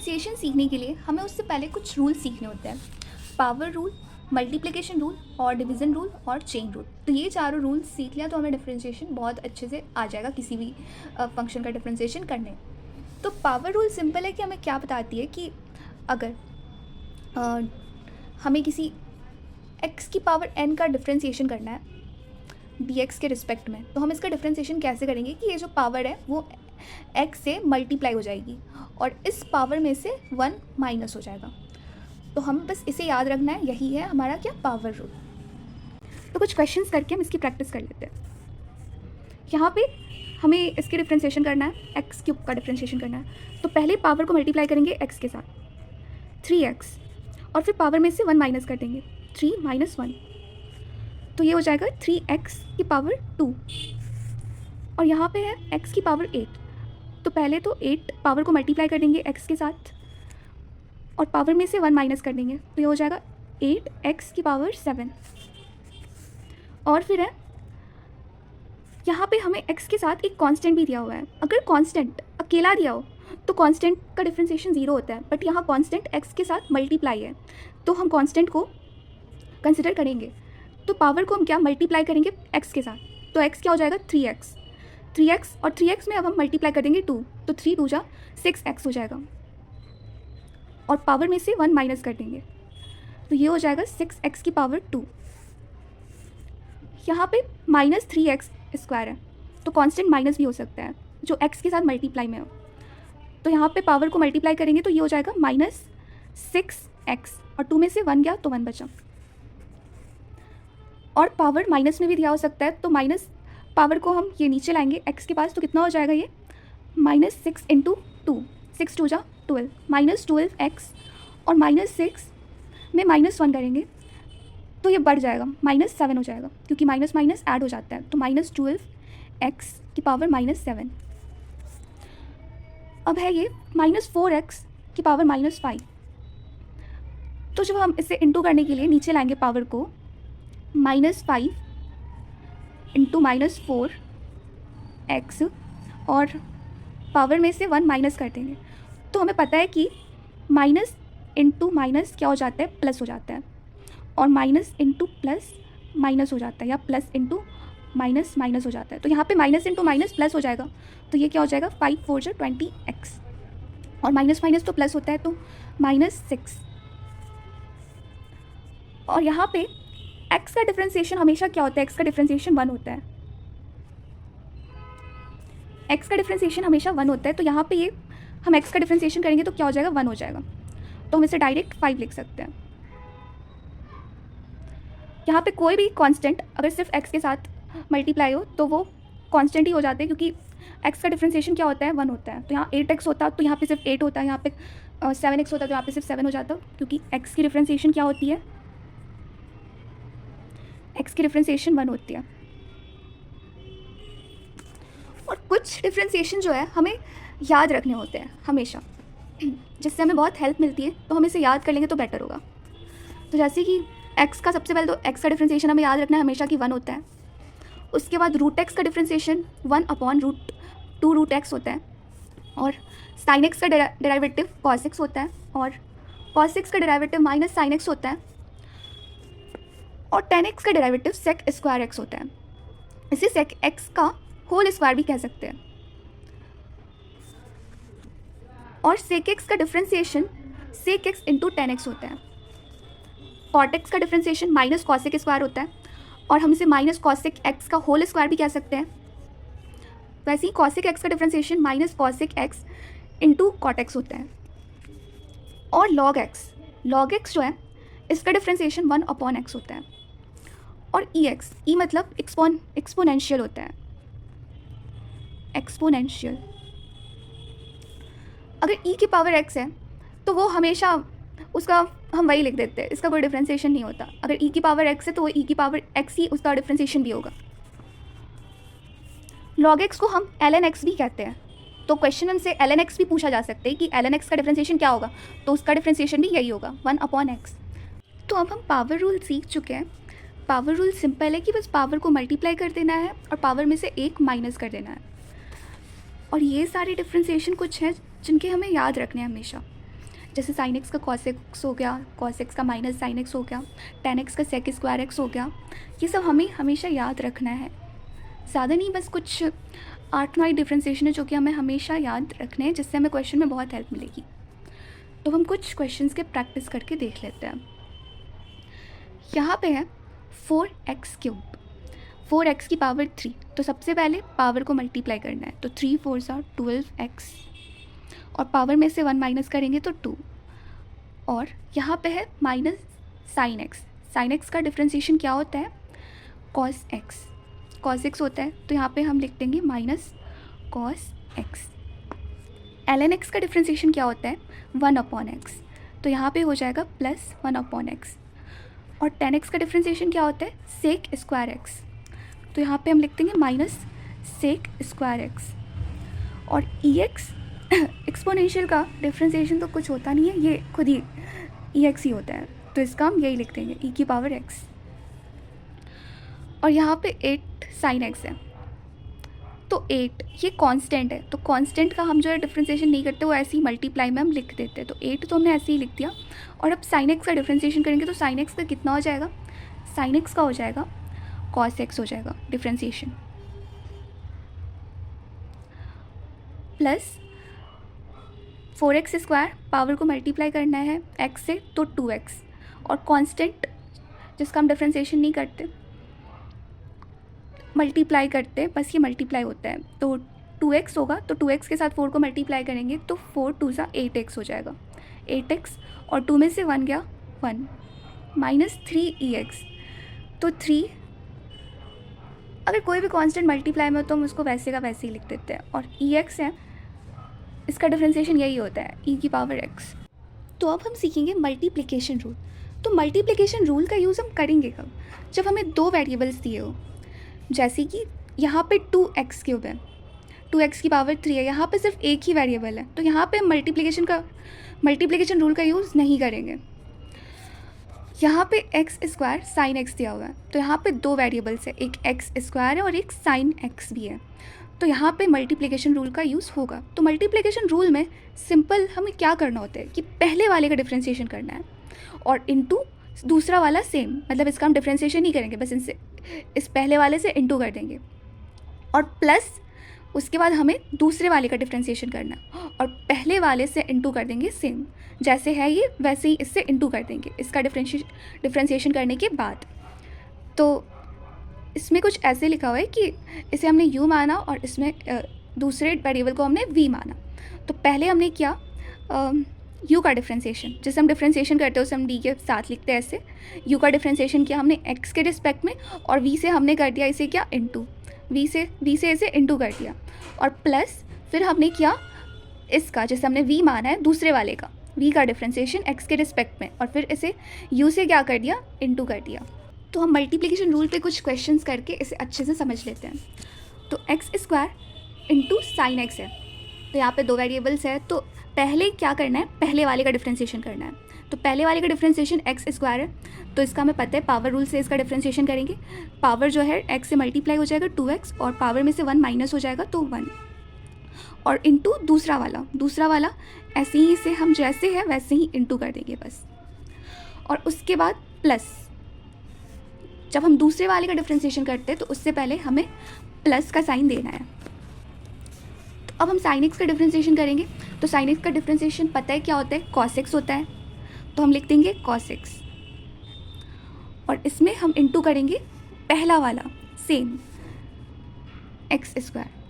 Differentiation सीखने के लिए हमें उससे पहले कुछ रूल सीखने होते हैं। पावर रूल, मल्टीप्लिकेशन रूल और डिवीज़न रूल और चेन रूल। तो ये चारों रूल सीख लिया तो हमें डिफ्रेंशिएशन बहुत अच्छे से आ जाएगा किसी भी फंक्शन का डिफ्रेंशिएशन करने। तो पावर रूल सिंपल है कि हमें क्या बताती है कि अगर हमें किसी x की पावर n का डिफ्रेंशिएशन करना है dx के रिस्पेक्ट में, तो हम इसका डिफ्रेंशिएशन कैसे करेंगे कि ये जो पावर है वो x से मल्टीप्लाई हो जाएगी और इस पावर में से 1 माइनस हो जाएगा। तो हम बस इसे याद रखना है, यही है हमारा क्या पावर रूल। तो कुछ क्वेश्चंस करके हम इसकी प्रैक्टिस कर लेते हैं। यहाँ पे हमें इसके डिफ्रेंशिएशन करना है, एक्स क्यूब का डिफ्रेंशिएशन करना है। तो पहले पावर को मल्टीप्लाई करेंगे x के साथ 3x और फिर पावर में से 1 माइनस कर देंगे 3 माइनस 1, तो ये हो जाएगा 3x की पावर 2। और यहाँ पे है x की पावर 8, तो पहले तो 8 पावर को मल्टीप्लाई कर देंगे x के साथ और पावर में से 1 माइनस कर देंगे, तो ये हो जाएगा 8x की पावर 7। और फिर है यहाँ पे हमें x के साथ एक कांस्टेंट भी दिया हुआ है। अगर कांस्टेंट अकेला दिया हो तो कांस्टेंट का डिफ्रेंशिएशन 0 होता है, बट यहाँ कांस्टेंट x के साथ मल्टीप्लाई है तो हम कांस्टेंट को कंसिडर करेंगे। तो पावर को हम क्या मल्टीप्लाई करेंगे x के साथ, तो x क्या हो जाएगा 3x और 3x में अब हम मल्टीप्लाई कर देंगे 2, तो 3 2 जा 6x हो जाएगा और पावर में से 1 माइनस कर देंगे, तो ये हो जाएगा 6x की पावर 2। यहाँ पे माइनस 3x स्क्वायर है तो कांस्टेंट माइनस भी हो सकता है जो x के साथ मल्टीप्लाई में हो। तो यहाँ पे पावर को मल्टीप्लाई करेंगे तो ये हो जाएगा माइनस 6x और 2 में से 1 गया तो 1 बचा। और पावर माइनस में भी दिया हो सकता है, तो माइनस पावर को हम ये नीचे लाएंगे x के पास, तो कितना हो जाएगा ये माइनस 6 इंटू 2, 6 2 जा 12, माइनस 12x और माइनस 6 में माइनस 1 करेंगे तो ये बढ़ जाएगा माइनस 7 हो जाएगा, क्योंकि माइनस माइनस ऐड हो जाता है, तो माइनस 12x की पावर माइनस 7। अब है ये माइनस 4x की पावर माइनस 5। तो जब हम इसे इंटू करने के लिए नीचे लाएंगे पावर को, माइनस 5 इंटू माइनस 4x और पावर में से 1 माइनस कर देंगे, तो हमें पता है कि माइनस इंटू माइनस क्या हो जाता है प्लस हो जाता है, और माइनस इंटू प्लस माइनस हो जाता है, या प्लस इंटू माइनस माइनस हो जाता है। तो यहाँ पे माइनस इंटू माइनस प्लस हो जाएगा, तो ये क्या हो जाएगा 5 4 जा 20x और माइनस माइनस तो प्लस होता है तो माइनस 6। और यहाँ पे x का डिफ्रेंशिएशन हमेशा क्या होता है, x का डिफ्रेंशिएशन 1 होता है, x का डिफ्रेंशिएशन हमेशा 1 होता है। तो यहाँ पे ये हम x का डिफ्रेंशिएशन करेंगे तो क्या हो जाएगा 1 हो जाएगा, तो हम इसे डायरेक्ट 5 लिख सकते हैं। यहाँ पे कोई भी कांस्टेंट अगर सिर्फ x के साथ मल्टीप्लाई हो तो वो कांस्टेंट ही हो जाते हैं, क्योंकि x का डिफ्रेंशिएशन क्या होता है 1 होता है। तो यहाँ 8x होता तो यहाँ पे सिर्फ 8 होता है, यहाँ पे 7x होता तो यहाँ पे सिर्फ 7 हो जाता, क्योंकि x की डिफ्रेंशिएशन क्या होती है, x की डिफ्रेंशिएशन 1 होती है। और कुछ डिफ्रेंशिएशन जो है हमें याद रखने होते हैं हमेशा, जिससे हमें बहुत हेल्प मिलती है, तो हम इसे याद कर लेंगे तो बेटर होगा। तो जैसे कि x का सबसे पहले तो x का डिफ्रेंशिएशन हमें याद रखना है हमेशा कि 1 होता है। उसके बाद रूट x का differentiation 1 upon root 2 root x होता है, और साइन x का डेरिवेटिव cos x होता है, और cos x का डेरिवेटिव माइनस साइन x होता है, और tan x का डेरिवेटिव sec स्क्वायर x होता है। इसे sec x का होल स्क्वायर भी कह सकते हैं। और sec x का differentiation sec x into tan x होता है। cot x का डिफ्रेंशिएशन माइनस cos स्क्वायर होता है, और हम इसे माइनस cos x का होल स्क्वायर भी कह सकते हैं। वैसे ही cos x का differentiation minus cos x into cot x होता है। और log x जो है इसका डिफ्रेंशिएशन 1 अपॉन x होता है। और e मतलब एक्सपोनेंशियल होता है, एक्सपोनेंशियल। अगर e की पावर x है तो वो हमेशा उसका हम वही लिख देते हैं, इसका कोई डिफ्रेंशिएशन नहीं होता। अगर e की पावर x है तो वो e की पावर x ही उसका डिफ्रेंशिएशन भी होगा। log x को हम ln x भी कहते हैं, तो क्वेश्चन हमसे ln x भी पूछा जा सकता है कि ln x का डिफ्रेंशिएशन क्या होगा, तो उसका डिफ्रेंशिएशन भी यही होगा 1 अपॉन x। तो अब हम पावर रूल सीख चुके हैं। पावर रूल सिंपल है कि बस पावर को मल्टीप्लाई कर देना है और पावर में से 1 माइनस कर देना है। और ये सारे डिफ्रेंशिएशन कुछ हैं जिनके हमें याद रखने हैं हमेशा। जैसे साइन एक्स का कॉस एक्स हो गया, कॉस एक्स का माइनस साइन एक्स हो गया, टेन एक्स का सेक स्क्वायर एक्स हो गया। ये सब हमें हमेशा याद रखना है, ज़्यादा नहीं, बस कुछ 8-9 डिफ्रेंसिएशन है जो कि हमें हमेशा याद रखने हैं, जिससे हमें क्वेश्चन में बहुत हेल्प मिलेगी। तो हम कुछ क्वेश्चंस के प्रैक्टिस करके देख लेते हैं। यहाँ पे है 4x क्यूब, 4x की पावर 3। तो सबसे पहले पावर को मल्टीप्लाई करना है, तो 3 4 12x, और पावर में से 1 माइनस करेंगे तो 2। और यहाँ पे है minus sine x. Sine x का डिफ्रेंसिएशन क्या होता है? Cos x. कॉस एक्स होता है, तो यहाँ पे हम लिख देंगे minus cos x. L n x का डिफ्रेंसिएशन क्या होता है? 1/x, तो यहाँ पे हो जाएगा प्लस 1/x। और टेन एक्स का डिफ्रेंसिएशन क्या होता है? सेक स्क्वायर एक्स, तो यहाँ पे हम लिख देंगे माइनस सेक स्क्वायर एक्स। और ई एक्स एक्सपोनेंशियल का डिफ्रेंसिएशन तो कुछ होता नहीं है, ये खुद ही ई एक्स ही होता है, तो इसका हम यही लिख देंगे ई की पावर एक्स। और यहाँ पे 8 साइन एक्स है, तो 8 ये कांस्टेंट है, तो कांस्टेंट का हम जो है डिफ्रेंसिएशन नहीं करते, वो ऐसे ही मल्टीप्लाई में हम लिख देते हैं। तो 8 तो हमने ऐसे ही लिख दिया। और अब साइन एक्स का डिफ्रेंसिएशन करेंगे, तो साइन एक्स का कितना हो जाएगा? साइन एक्स का हो जाएगा कॉस एक्स हो जाएगा differentiation, plus 4x square, power को मल्टीप्लाई करना है x से, तो 2x। और कांस्टेंट जिसका हम डिफ्रेंसिएशन नहीं करते, मल्टीप्लाई करते, बस ये मल्टीप्लाई होता है, तो 2x होगा, तो 2x के साथ 4 को मल्टीप्लाई करेंगे तो 4 2 8x हो जाएगा, 8x। और 2 में से 1 गया 1, माइनस 3ex, तो 3, अगर कोई भी कांस्टेंट मल्टीप्लाई में हो तो हम उसको वैसे का वैसे ही लिख देते हैं। और ex है, इसका डिफ्रेंसिएशन यही होता है e की पावर x। तो अब हम सीखेंगे मल्टीप्लिकेशन रूल। तो मल्टीप्लिकेशन रूल का यूज़ हम करेंगे कब? जब हमें 2 वेरिएबल्स दिए हो, जैसे कि यहाँ पे 2x क्यूब है, 2x की पावर 3 है, यहाँ पे सिर्फ एक ही वेरिएबल है, तो यहाँ पे मल्टीप्लिकेशन रूल का यूज़ नहीं करेंगे। यहाँ पे एक्स स्क्वायर साइन एक्स दिया हुआ है, तो यहाँ पे 2 वेरिएबल्स है, एक एक्स स्क्वायर है और एक साइन एक्स भी है, तो यहाँ पे मल्टीप्लिकेशन रूल का यूज़ होगा। तो मल्टीप्लिकेशन रूल में सिंपल हमें क्या करना होता है कि पहले वाले का डिफ्रेंसिएशन करना है और इनटू दूसरा वाला सेम, मतलब इसका हम डिफ्रेंसिएशन नहीं करेंगे, बस इनसे इस पहले वाले से इनटू कर देंगे, और प्लस उसके बाद हमें दूसरे वाले का डिफ्रेंसिएशन करना है और पहले वाले से इनटू कर देंगे सेम, जैसे है ये वैसे ही इससे इनटू कर देंगे इसका डिफ्रेंसिएशन करने के बाद। तो इसमें कुछ ऐसे लिखा हुआ है कि इसे हमने u माना और इसमें दूसरे वेरिएबल को हमने v माना। तो पहले हमने किया u का डिफ्रेंसिएशन, जिसे हम डिफ्रेंसिएशन करते हैं उसे हम d के साथ लिखते हैं ऐसे। u का डिफ्रेंसिएशन किया हमने x के रिस्पेक्ट में, और v से हमने कर दिया इसे क्या इनटू, v से इसे इनटू कर दिया, और प्लस फिर हमने किया इसका, जैसे हमने v माना है दूसरे वाले का, v का डिफ्रेंसिएशन x के रिस्पेक्ट में, और फिर इसे u से क्या कर दिया इनटू कर दिया। तो हम मल्टीप्लिकेशन रूल पे कुछ क्वेश्चंस करके इसे अच्छे से समझ लेते हैं। तो x square into sine x है, तो यहाँ पे 2 वेरिएबल्स है, तो पहले क्या करना है, पहले वाले का डिफ्रेंसिएशन करना है। तो पहले वाले का डिफ्रेंसिएशन एक्स स्क्वायर है, तो इसका हमें पता है पावर रूल से इसका डिफ्रेंसिएशन करेंगे। पावर जो है एक्स से मल्टीप्लाई हो जाएगा 2x, और पावर में से 1 माइनस हो जाएगा तो 1, और इंटू दूसरा वाला ऐसे ही इसे हम जैसे है वैसे ही इंटू कर देंगे बस। और उसके बाद प्लस, जब हम दूसरे वाले का डिफ्रेंसिएशन करते हैं तो उससे पहले हमें प्लस का साइन देना है। तो अब हम साइन एक्स का डिफ्रेंसिएशन करेंगे, तो साइन एक्स का डिफ्रेंसिएशन पता है क्या होता है, कॉस एक्स होता है, तो हम लिख देंगे कॉस एक्स, और इसमें हम इंटू करेंगे पहला वाला सेम एक्स स्क्वायर।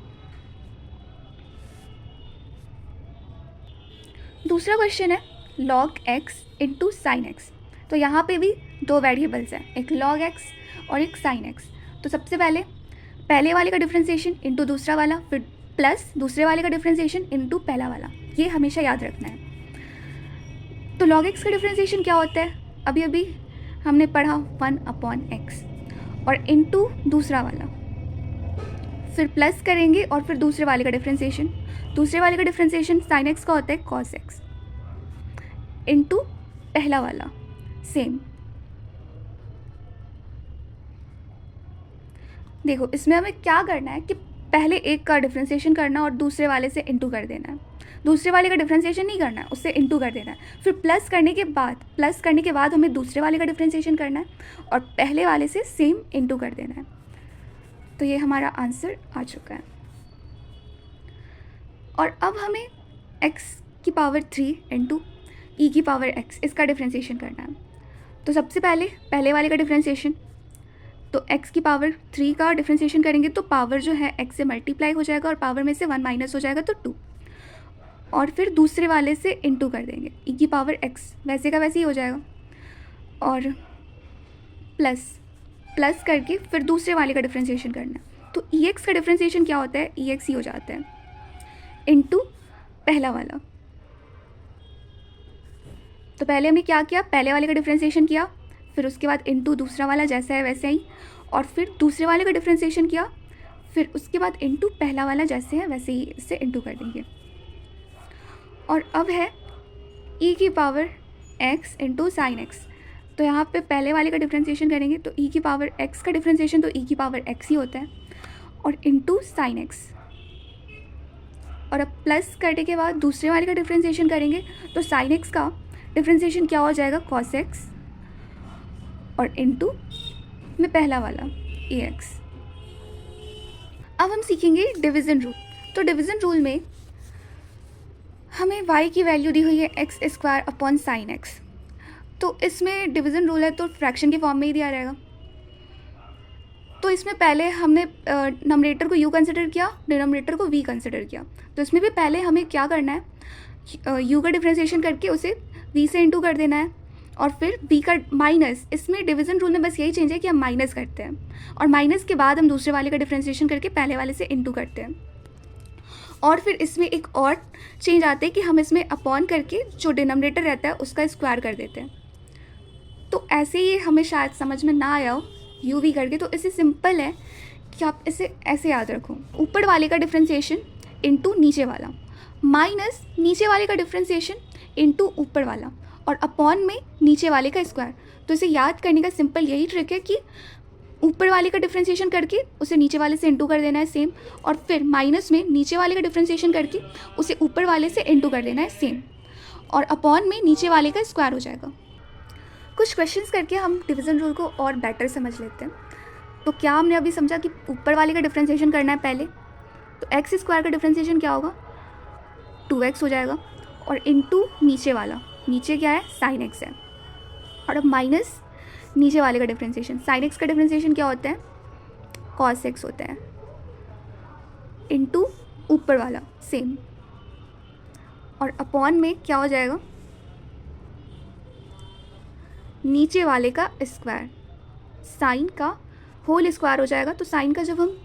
दूसरा क्वेश्चन है log x into sine x. तो यहाँ पे भी 2 वेरिएबल्स हैं, एक लॉग एक्स और एक साइन एक्स। तो सबसे पहले वाले का डिफ्रेंसिएशन इंटू दूसरा वाला, फिर प्लस दूसरे वाले का डिफ्रेंसिएशन इंटू पहला वाला, ये हमेशा याद रखना है। तो लॉग एक्स का डिफ्रेंसिएशन क्या होता है, अभी हमने पढ़ा 1/x, और इंटू दूसरा वाला, फिर प्लस करेंगे और फिर दूसरे वाले का डिफ्रेंसिएशन। दूसरे वाले का डिफ्रेंसिएशन साइन एक्स का होता है कॉस एक्स, इंटू पहला वाला सेम। देखो इसमें हमें क्या करना है कि पहले एक का डिफ्रेंसिएशन करना और दूसरे वाले से इंटू कर देना है, दूसरे वाले का डिफ्रेंसिएशन नहीं करना है, उससे इंटू कर देना है। फिर प्लस करने के बाद हमें दूसरे वाले का डिफ्रेंसिएशन करना है और पहले वाले से सेम इंटू कर देना है। तो ये हमारा आंसर आ चुका है। और अब हमें x की पावर 3 इंटू ई की पावर x इसका डिफ्रेंसिएशन करना है। तो सबसे पहले वाले का डिफ्रेंसिएशन, तो x की पावर 3 का डिफ्रेंसिएशन करेंगे तो पावर जो है x से मल्टीप्लाई हो जाएगा और पावर में से 1 माइनस हो जाएगा तो 2, और फिर दूसरे वाले से इंटू कर देंगे, e की पावर x वैसे का वैसे ही हो जाएगा, और प्लस करके फिर दूसरे वाले का डिफ्रेंसिएशन करना है। तो ex का डिफ्रेंसिएशन क्या होता है, ex ही हो जाता है इंटू पहला वाला। तो पहले हमने क्या किया, पहले वाले का डिफ्रेंसिएशन किया, फिर उसके बाद इंटू दूसरा वाला जैसा है वैसे ही, और फिर दूसरे वाले का डिफ्रेंसिएशन किया, फिर उसके बाद इंटू पहला वाला जैसे है वैसे ही इससे इंटू कर देंगे। और अब है e की power x into sine x. तो यहाँ पे पहले वाले का डिफ्रेंसिएशन करेंगे तो e की पावर x का डिफ्रेंसिएशन तो e की पावर x ही होता है, और इंटू साइन एक्स। और अब प्लस करने के बाद दूसरे वाले का डिफ्रेंसिएशन करेंगे तो साइन एक्स का डिफ्रेंसिएशन क्या हो जाएगा, कॉस एक्स, और इंटू में पहला वाला ax। अब हम सीखेंगे डिवीज़न रूल। तो डिवीज़न रूल में हमें y की वैल्यू दी हुई है x² अपॉन साइन एक्स। तो इसमें डिवीज़न रूल है तो फ्रैक्शन के फॉर्म में ही दिया रहेगा। तो इसमें पहले हमने नंबरेटर को u कंसिडर किया, डिनोमिनेटर को v कंसिडर किया। तो इसमें भी पहले हमें क्या करना है, u का डिफ्रेंसिएशन करके उसे v से इंटू कर देना है, और फिर v का माइनस, इसमें डिवीज़न रूल में बस यही चेंज है कि हम माइनस करते हैं, और माइनस के बाद हम दूसरे वाले का डिफ्रेंसिएशन करके पहले वाले से इंटू करते हैं। और फिर इसमें एक और चेंज आता है कि हम इसमें अपॉन करके जो डिनोमिनेटर रहता है उसका स्क्वायर कर देते हैं। तो ऐसे ही हमें शायद समझ में ना आया हो यू वी करके, तो इसे सिंपल है कि आप इसे ऐसे याद रखो, ऊपर वाले का डिफ्रेंसिएशन इंटू नीचे वाला, माइनस नीचे वाले का डिफ्रेंसिएशन इंटू ऊपर वाला, और अपॉन में नीचे वाले का स्क्वायर। तो इसे याद करने का सिंपल यही ट्रिक है कि ऊपर वाले का डिफ्रेंसिएशन करके उसे नीचे वाले से इंटू कर देना है सेम, और फिर माइनस में नीचे वाले का डिफ्रेंसिएशन करके उसे ऊपर वाले से इंटू कर देना है सेम, और अपॉन में नीचे वाले का स्क्वायर हो जाएगा। कुछ क्वेश्चंस करके हम डिवीज़न रूल को और बेटर समझ लेते हैं। तो क्या हमने अभी समझा कि ऊपर वाले का डिफ्रेंसिएशन करना है पहले, तो x² का डिफ्रेंसिएशन क्या होगा, 2x हो जाएगा, और इंटू नीचे वाला, नीचे क्या है साइन एक्स है, और अब माइनस नीचे वाले का डिफ्रेंसिएशन, साइन एक्स का डिफ्रेंसिएशन क्या होता है, कॉस एक्स होता है, इंटू ऊपर वाला सेम, और अपॉन में क्या हो जाएगा, नीचे वाले का स्क्वायर, साइन का होल स्क्वायर हो जाएगा। तो साइन का जब हम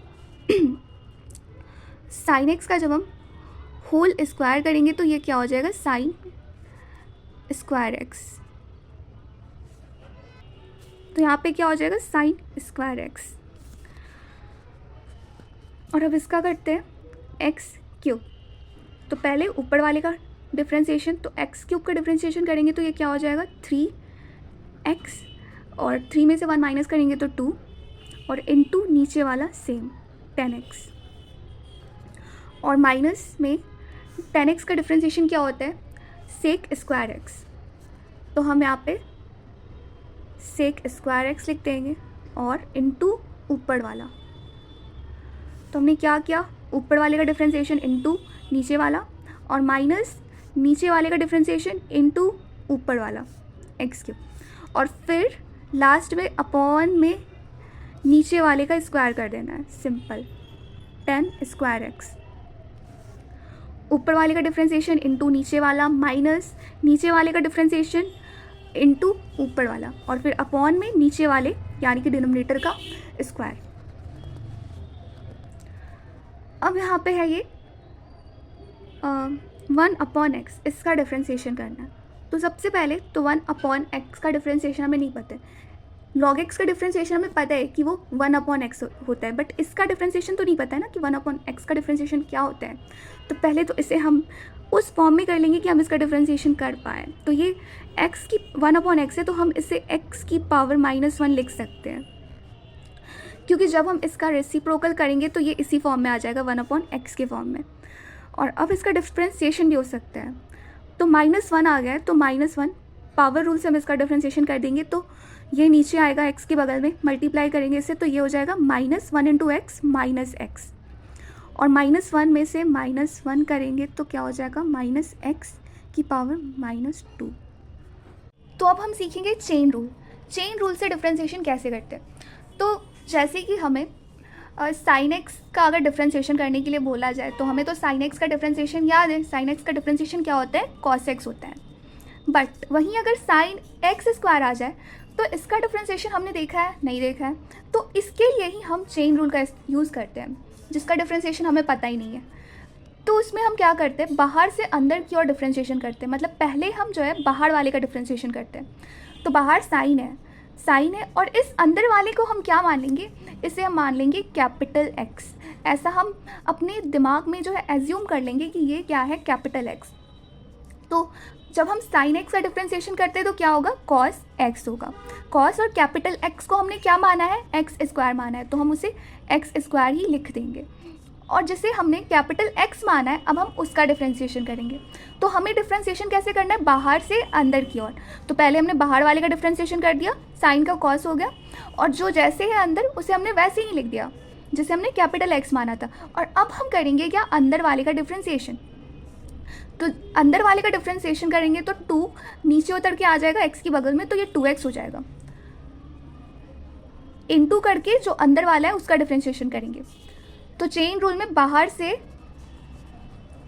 साइन एक्स का जब हम होल स्क्वायर करेंगे तो ये क्या हो जाएगा, साइन स्क्वायर एक्स। तो यहाँ पे क्या हो जाएगा, साइन स्क्वायर एक्स। और अब इसका करते हैं एक्स क्यूब। तो पहले ऊपर वाले का डिफ्रेंसिएशन, तो एक्स क्यूब का डिफ्रेंसिएशन करेंगे तो ये क्या हो जाएगा, 3x, और 3 में से 1 माइनस करेंगे तो 2, और इंटू नीचे वाला सेम 10x, और माइनस में 10x का डिफ्रेंसिएशन क्या होता है, सेक स्क्वायर एक्स। तो हम यहाँ पे सेक स्क्वायर एक्स लिख देंगे, और इंटू ऊपर वाला। तो हमने क्या किया, ऊपर वाले का डिफ्रेंसिएशन इंटू नीचे वाला, और माइनस नीचे वाले का डिफ्रेंसिएशन इंटू ऊपर वाला एक्स क्यूब, और फिर लास्ट में अपॉन में नीचे वाले का स्क्वायर कर देना है, सिंपल 10 स्क्वायर एक्स। ऊपर वाले का डिफ्रेंसिएशन इंटू नीचे वाला, माइनस नीचे वाले का डिफ्रेंसिएशन इंटू ऊपर वाला, और फिर अपॉन में नीचे वाले यानी कि डिनोमिनेटर का स्क्वायर। अब यहाँ पे है ये 1/x, इसका डिफ्रेंसिएशन करना है। तो सबसे पहले तो 1/x का डिफ्रेंसिएशन हमें नहीं पता है, log x का डिफ्रेंसिएशन हमें पता है कि वो 1/x होता है, बट इसका डिफ्रेंसिएशन तो नहीं पता है ना कि 1/x का डिफ्रेंसिएशन क्या होता है। तो पहले तो इसे हम उस फॉर्म में कर लेंगे कि हम इसका डिफ्रेंसिएशन कर पाएँ। तो ये x की 1/x है, तो हम इसे x की पावर -1 लिख सकते हैं, क्योंकि जब हम इसका रेसिप्रोकल करेंगे तो ये इसी फॉर्म में आ जाएगा 1/x के फॉर्म में। और अब इसका डिफ्रेंसिएशन भी हो सकता है, तो -1 आ गया है, तो -1 पावर रूल से हम इसका डिफ्रेंसिएशन कर देंगे तो ये नीचे आएगा x के बगल में, मल्टीप्लाई करेंगे इससे तो ये हो जाएगा -1 × x -x, और -1 में से -1 करेंगे तो क्या हो जाएगा -x की पावर -2। तो अब हम सीखेंगे चेन रूल। चेन रूल से डिफ्रेंसिएशन कैसे करते हैं। तो जैसे कि हमें साइन एक्स का अगर डिफ्रेंसिएशन करने के लिए बोला जाए तो हमें तो साइन एक्स का डिफ्रेंसिएशन याद है। साइन एक्स का डिफ्रेंसिएशन क्या होता है, कॉस एक्स होता है। बट वहीं अगर साइन एक्स स्क्वायर आ जाए तो इसका डिफ्रेंसिएशन हमने देखा है, नहीं देखा है, तो इसके लिए ही हम चेन रूल का यूज़ करते हैं, जिसका डिफ्रेंसिएशन हमें पता ही नहीं है। तो उसमें हम क्या करते हैं, बाहर से अंदर की ओर डिफ्रेंसिएशन करते हैं। मतलब पहले हम जो है बाहर वाले का डिफ्रेंसिएशन करते हैं। तो बाहर साइन है और इस अंदर वाले को हम क्या मान लेंगे, इसे हम मान लेंगे कैपिटल एक्स। ऐसा हम अपने दिमाग में जो है एज्यूम कर लेंगे कि ये क्या है, कैपिटल एक्स। तो जब हम साइन एक्स का डिफ्रेंसिएशन करते हैं तो क्या होगा, कॉस एक्स होगा। कॉस और कैपिटल एक्स को हमने क्या माना है, एक्स स्क्वायर माना है, तो हम उसे एक्स स्क्वायर ही लिख देंगे। और जिसे हमने कैपिटल एक्स माना है अब हम उसका डिफ्रेंसिएशन करेंगे। तो हमें डिफ्रेंसिएशन कैसे करना है, बाहर से अंदर की ओर। तो पहले हमने बाहर वाले का डिफ्रेंसिएशन कर दिया, साइन का कॉस हो गया, और जो जैसे है अंदर उसे हमने वैसे ही लिख दिया जिसे हमने कैपिटल एक्स माना था। और अब हम करेंगे क्या, अंदर वाले का डिफ्रेंसिएशन। तो अंदर वाले का डिफ्रेंसिएशन करेंगे तो 2 नीचे उतर के आ जाएगा एक्स की बगल में, तो ये 2x हो जाएगा। इनटू करके जो अंदर वाला है उसका डिफ्रेंसिएशन करेंगे। तो चेन रूल में बाहर से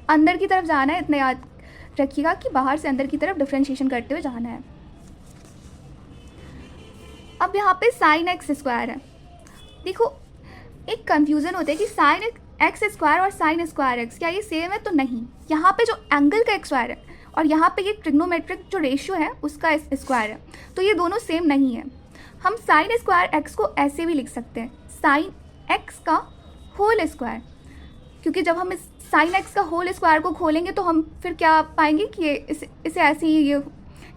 अंदर की तरफ जाना है, इतना याद रखिएगा कि बाहर से अंदर की तरफ डिफ्रेंशिएशन करते हुए जाना है। अब यहाँ पे साइन एक्स स्क्वायर है। देखो एक कंफ्यूजन होता है कि साइन एक्स स्क्वायर और साइन स्क्वायर एक्स क्या ये सेम है, तो नहीं। यहाँ पे जो एंगल का स्क्वायर है और यहाँ पे ये ट्रिग्नोमेट्रिक जो रेशियो है उसका स्क्वायर है, तो ये दोनों सेम नहीं है। हम साइन स्क्वायर एक्स को ऐसे भी लिख सकते हैं, साइन एक्स का होल स्क्वायर, क्योंकि जब हम इस साइन एक्स का होल स्क्वायर को खोलेंगे तो हम फिर क्या पाएंगे कि ये इसे ऐसे ही ये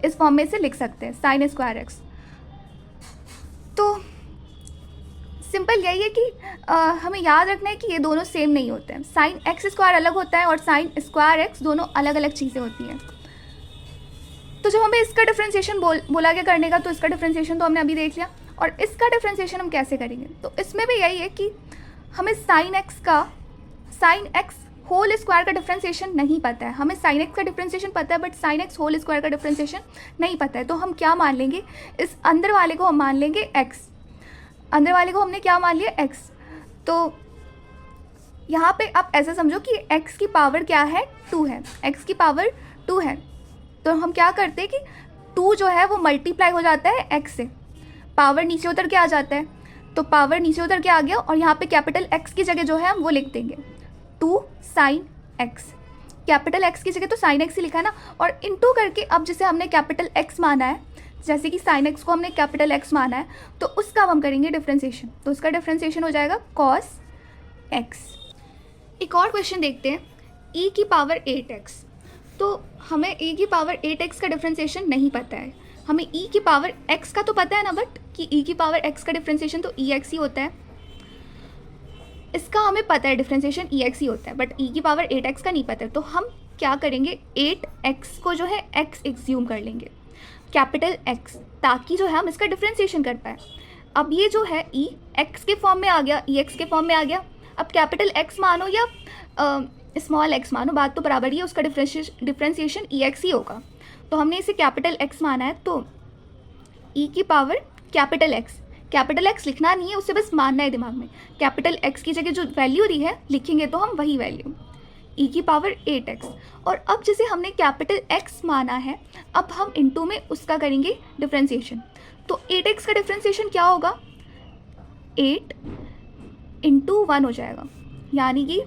इस फॉर्म में से लिख सकते हैं, साइन स्क्वायर एक्स। तो सिंपल यही है कि हमें याद रखना है कि ये दोनों सेम नहीं होते हैं। साइन एक्स स्क्वायर अलग होता है और साइन स्क्वायर एक्स, दोनों अलग अलग चीज़ें होती हैं। तो जब हमें इसका डिफ्रेंसिएशन बोला गया करने का, तो इसका डिफ्रेंसिएशन तो हमने अभी देख लिया। और इसका डिफ्रेंसिएशन हम कैसे करेंगे, तो इसमें भी यही है कि हमें साइन एक्स होल स्क्वायर का डिफ्रेंसिएशन नहीं पता है। हमें साइन एक्स का डिफ्रेंसिएशन पता है but sine x whole square का डिफ्रेंसिएशन नहीं पता है। तो हम क्या मान लेंगे, इस अंदर वाले को हम मान लेंगे एक्स। अंदर वाले को हमने क्या मान लिया, एक्स। तो यहाँ पे आप ऐसा समझो कि x की पावर क्या है, 2 है। x की पावर 2 है, तो हम क्या करते हैं कि 2 जो है वो मल्टीप्लाई हो जाता है x से, पावर नीचे उतर के आ जाता है। तो पावर नीचे उतर के आ गया और यहाँ पे कैपिटल x की जगह जो है हम वो लिख देंगे 2 साइन x। कैपिटल x की जगह तो साइन x ही लिखा है ना, और इनटू करके अब जिसे हमने कैपिटल x माना है, जैसे कि साइन एक्स को हमने कैपिटल एक्स माना है, तो उसका हम करेंगे डिफ्रेंसिएशन। तो उसका डिफ्रेंसिएशन हो जाएगा कॉस एक्स। एक और क्वेश्चन देखते हैं, e की पावर 8x। तो हमें e की पावर 8x का डिफ्रेंसिएशन नहीं पता है। हमें e की पावर x का तो पता है ना, बट कि e की पावर x का डिफ्रेंसिएशन तो ex ही होता है। इसका हमें पता है डिफ्रेंसिएशन ex ही होता है, बट e की पावर 8x का नहीं पता है। तो हम क्या करेंगे, 8x को जो है x एग्ज्यूम कर लेंगे, कैपिटल X, ताकि जो है हम इसका डिफ्रेंसिएशन कर पाए। अब ये जो है e x के फॉर्म में आ गया, ex के फॉर्म में आ गया। अब कैपिटल X मानो या स्मॉल x मानो, बात तो बराबर ही है, उसका डिफ्रेंसिएशन ex ही होगा। तो हमने इसे कैपिटल X माना है, तो e की पावर कैपिटल X लिखना नहीं है, उसे बस मानना है दिमाग में। कैपिटल X की जगह जो वैल्यू दी है लिखेंगे तो हम वही वैल्यू, e की पावर 8x। और अब जिसे हमने कैपिटल X माना है, अब हम इनटू में उसका करेंगे डिफ्रेंसिएशन। तो 8x का डिफ्रेंसिएशन क्या होगा, 8 इंटू 1 हो जाएगा, यानी कि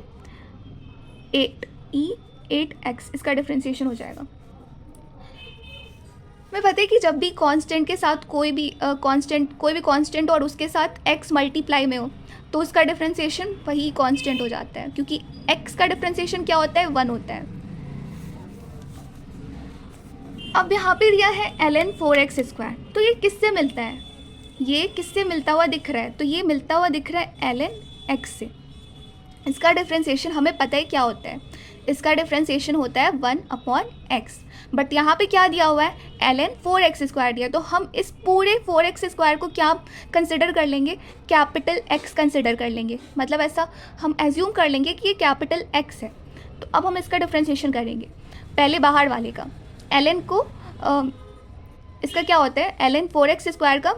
8x इसका डिफ्रेंसिएशन हो जाएगा। मैं पता है कि जब भी कांस्टेंट के साथ कोई भी कांस्टेंट और उसके साथ x मल्टीप्लाई में हो तो उसका डिफ्रेंसिएशन वही कांस्टेंट हो जाता है, क्योंकि x का डिफ्रेंसिएशन क्या होता है, 1 होता है। अब यहाँ पे दिया है ln 4x स्क्वायर, तो ये किससे मिलता है, ये किससे मिलता हुआ दिख रहा है? तो ये मिलता हुआ दिख रहा है ln x से। इसका डिफ्रेंसिएशन हमें पता है क्या होता है, इसका डिफ्रेंसिएशन होता है 1/x। बट यहाँ पे क्या दिया हुआ है? ln 4x² दिया, तो हम इस पूरे 4x² को क्या कंसिडर कर लेंगे? कैपिटल X कंसिडर कर लेंगे। मतलब ऐसा हम एज्यूम कर लेंगे कि ये कैपिटल X है। तो अब हम इसका डिफ्रेंसिएशन करेंगे। पहले बाहर वाले का ln को इसका क्या होता है? ln 4x² का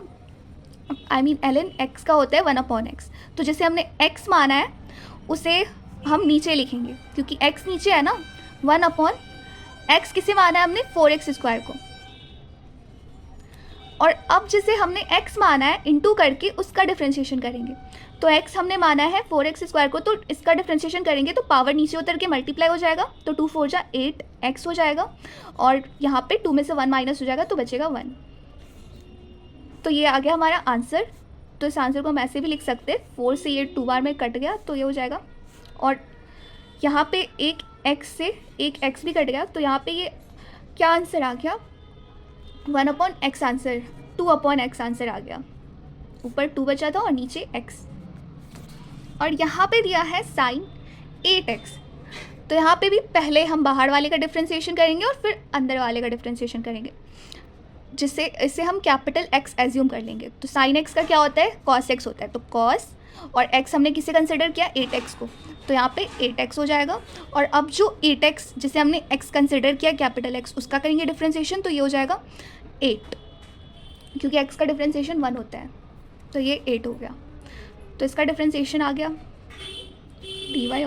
ln x का होता है 1/x। तो जैसे हमने x माना है उसे हम नीचे लिखेंगे, क्योंकि x नीचे है ना। 1/x किसे माना है हमने? 4x² को। और अब जैसे हमने x माना है इंटू करके उसका डिफ्रेंशिएशन करेंगे। तो x हमने माना है 4x² को, तो इसका डिफ्रेंशिएशन करेंगे तो पावर नीचे उतर के मल्टीप्लाई हो जाएगा। तो 2 4 जा 8x हो जाएगा, और यहाँ पे 2 में से 1 माइनस हो जाएगा तो बचेगा 1। तो ये आ गया हमारा आंसर। तो इस आंसर को हम ऐसे भी लिख सकते हैं, 4 से ये 2 बार में कट गया तो ये हो जाएगा। और यहाँ पे एक x से एक x भी कट गया, तो यहाँ पे ये क्या आंसर आ गया? 1/x आंसर, 2/x आंसर आ गया। ऊपर 2 बचा था और नीचे x। और यहाँ पे दिया है sin 8x। तो यहाँ पे भी पहले हम बाहर वाले का डिफ्रेंसिएशन करेंगे और फिर अंदर वाले का डिफ्रेंसिएशन करेंगे, जिससे इसे हम कैपिटल X एज्यूम कर लेंगे। तो साइन x का क्या होता है? cos x होता है। तो cos और x हमने किसे कंसिडर किया? 8x को। तो यहाँ पे 8x हो जाएगा। और अब जो 8x जिसे हमने x कंसिडर किया कैपिटल X, उसका करेंगे डिफ्रेंसिएशन, तो ये हो जाएगा 8, क्योंकि x का डिफ्रेंसिएशन 1 होता है। तो ये 8 हो गया। तो इसका डिफ्रेंसिएशन आ गया dy/dx।